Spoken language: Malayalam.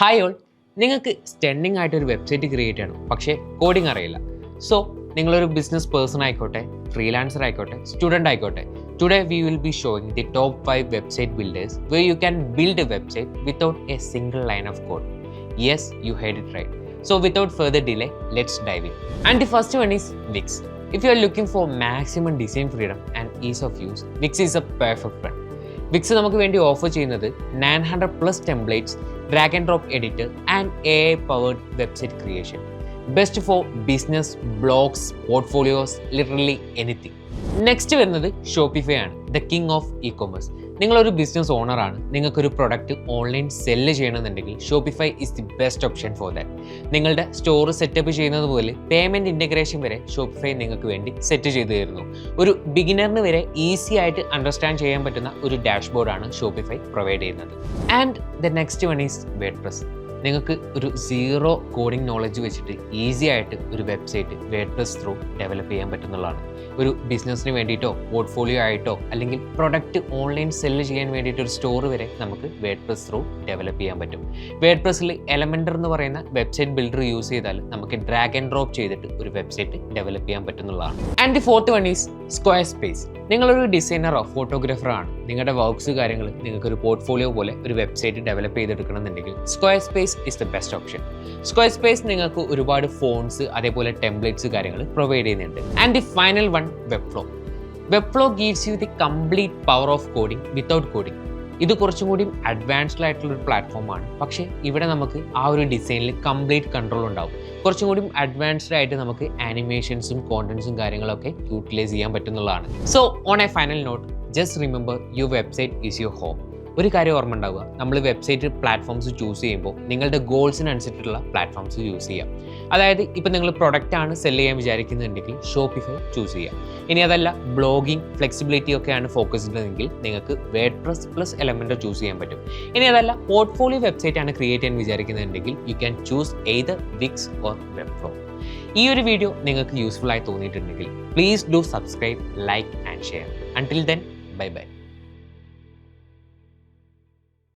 ഹായ് ഓൾ, നിങ്ങൾക്ക് സ്റ്റെൻഡിങ് ആയിട്ട് ഒരു വെബ്സൈറ്റ് ക്രിയേറ്റ് ചെയ്യണം, പക്ഷേ കോഡിംഗ് അറിയില്ല. സോ നിങ്ങളൊരു ബിസിനസ് പേഴ്സൺ ആയിക്കോട്ടെ, ഫ്രീലാൻസർ ആയിക്കോട്ടെ, സ്റ്റുഡൻറ് ആയിക്കോട്ടെ, today we will be showing the top 5 website builders where you can build a website without a single line of code. Yes, you heard it right. So without further delay, let's dive in. And the first one is Wix. If you are looking for maximum design freedom and ease of use, Wix is a perfect friend. Wix നമുക്ക് വേണ്ടി ഓഫർ ചെയ്യുന്നത് 900+ templates, drag and drop editor and AI powered website creation. Best for business, blogs, portfolios, literally anything. Next വരുന്നത് ഷോപ്പിഫൈ ആണ്, the king of e-commerce. നിങ്ങളൊരു ബിസിനസ് ഓണറാണ്, നിങ്ങൾക്കൊരു പ്രൊഡക്റ്റ് ഓൺലൈൻ സെല്ല് ചെയ്യണമെന്നുണ്ടെങ്കിൽ Shopify is the best option for that. നിങ്ങളുടെ സ്റ്റോർ സെറ്റപ്പ് ചെയ്യുന്നത് പോലെ പേയ്മെൻറ്റ് ഇൻ്റഗ്രേഷൻ വരെ ഷോപ്പിഫൈ നിങ്ങൾക്ക് വേണ്ടി സെറ്റ് ചെയ്തു തരുന്നു. ഒരു ബിഗിനറിന് വരെ ഈസി ആയിട്ട് അണ്ടർസ്റ്റാൻഡ് ചെയ്യാൻ പറ്റുന്ന ഒരു ഡാഷ്ബോർഡാണ് ഷോപ്പിഫൈ പ്രൊവൈഡ് ചെയ്യുന്നത്. And the next one is WordPress. നിങ്ങൾക്ക് ഒരു സീറോ കോഡിംഗ് നോളജ് വെച്ചിട്ട് ഈസി ആയിട്ട് ഒരു വെബ്സൈറ്റ് വേർഡ്പ്രസ് ത്രൂ ഡെവലപ്പ് ചെയ്യാൻ പറ്റുന്നതാണ്. ഒരു ബിസിനസ്സിന് വേണ്ടിയിട്ടോ, പോർട്ട്ഫോളിയോ ആയിട്ടോ, അല്ലെങ്കിൽ പ്രൊഡക്റ്റ് ഓൺലൈൻ സെല്ല് ചെയ്യാൻ വേണ്ടിയിട്ട് ഒരു സ്റ്റോർ വരെ നമുക്ക് വേർഡ്പ്രസ് ത്രൂ ഡെവലപ്പ് ചെയ്യാൻ പറ്റും. വേർഡ്പ്രസ്സിൽ എലമെൻറ്റർ എന്ന് പറയുന്ന വെബ്സൈറ്റ് ബിൽഡർ യൂസ് ചെയ്താൽ നമുക്ക് ഡ്രാഗ് ആൻഡ് ഡ്രോപ്പ് ചെയ്തിട്ട് ഒരു വെബ്സൈറ്റ് ഡെവലപ്പ് ചെയ്യാൻ പറ്റുന്നതാണ്. And the fourth one is square space. നിങ്ങളൊരു ഡിസൈനറോ ഫോട്ടോഗ്രാഫറോ ആണ്, നിങ്ങളുടെ വർക്ക്സ് കാര്യങ്ങൾ നിങ്ങൾക്കൊരു പോർട്ട്ഫോളിയോ പോലെ ഒരു വെബ്സൈറ്റ് ഡെവലപ്പ് ചെയ്തെടുക്കണമെന്നുണ്ടെങ്കിൽ Squarespace is the best option. Squarespace നിങ്ങൾക്ക് ഒരുപാട് ഫോൺസ്, അതേപോലെ ടെംപ്ലേറ്റ്സ് കാര്യങ്ങൾ പ്രൊവൈഡ് ചെയ്യുന്നുണ്ട്. And the final one, Webflow. Webflow gives you the complete power of coding without coding. ഇത് കുറച്ചും കൂടി അഡ്വാൻസ്ഡ് ആയിട്ടുള്ള ഒരു പ്ലാറ്റ്ഫോമാണ്, പക്ഷേ ഇവിടെ നമുക്ക് ആ ഒരു ഡിസൈനിൽ കംപ്ലീറ്റ് കൺട്രോൾ ഉണ്ടാവും. കുറച്ചും കൂടി അഡ്വാൻസ്ഡ് ആയിട്ട് നമുക്ക് ആനിമേഷൻസും കോണ്ടന്റ്സും കാര്യങ്ങളൊക്കെ യൂട്ടിലൈസ് ചെയ്യാൻ പറ്റുന്നതാണ്. So on a final note, just remember your website is your home. ഒരു കാര്യം ഓർമ്മ ഉണ്ടാവുക, നമ്മൾ വെബ്സൈറ്റ് പ്ലാറ്റ്ഫോംസ് ചൂസ് ചെയ്യുമ്പോൾ നിങ്ങളുടെ ഗോൾസിനനുസരിച്ചിട്ടുള്ള പ്ലാറ്റ്ഫോംസ് യൂസ് ചെയ്യാം. അതായത് ഇപ്പോൾ നിങ്ങൾ പ്രൊഡക്റ്റ് ആണ് സെല് ചെയ്യാൻ വിചാരിക്കുന്നുണ്ടെങ്കിൽ ഷോപ്പിഫൈ ചൂസ് ചെയ്യാം. ഇനി അതല്ല, ബ്ലോഗിങ്, ഫ്ലെക്സിബിലിറ്റി ഒക്കെയാണ് ഫോക്കസ് ചെയ്യുന്നതെങ്കിൽ നിങ്ങൾക്ക് വേർഡ്പ്രസ് പ്ലസ് എലമെൻറ്റർ ചൂസ് ചെയ്യാൻ പറ്റും. ഇനി അതല്ല, പോർട്ട്ഫോളിയോ വെബ്സൈറ്റ് ആണ് ക്രിയേറ്റ് ചെയ്യാൻ വിചാരിക്കുന്നുണ്ടെങ്കിൽ you can choose either Wix or Webflow. ഈ ഒരു വീഡിയോ നിങ്ങൾക്ക് യൂസ്ഫുൾ ആയി തോന്നിയിട്ടുണ്ടെങ്കിൽ please do subscribe, like and share. Until then, bye by.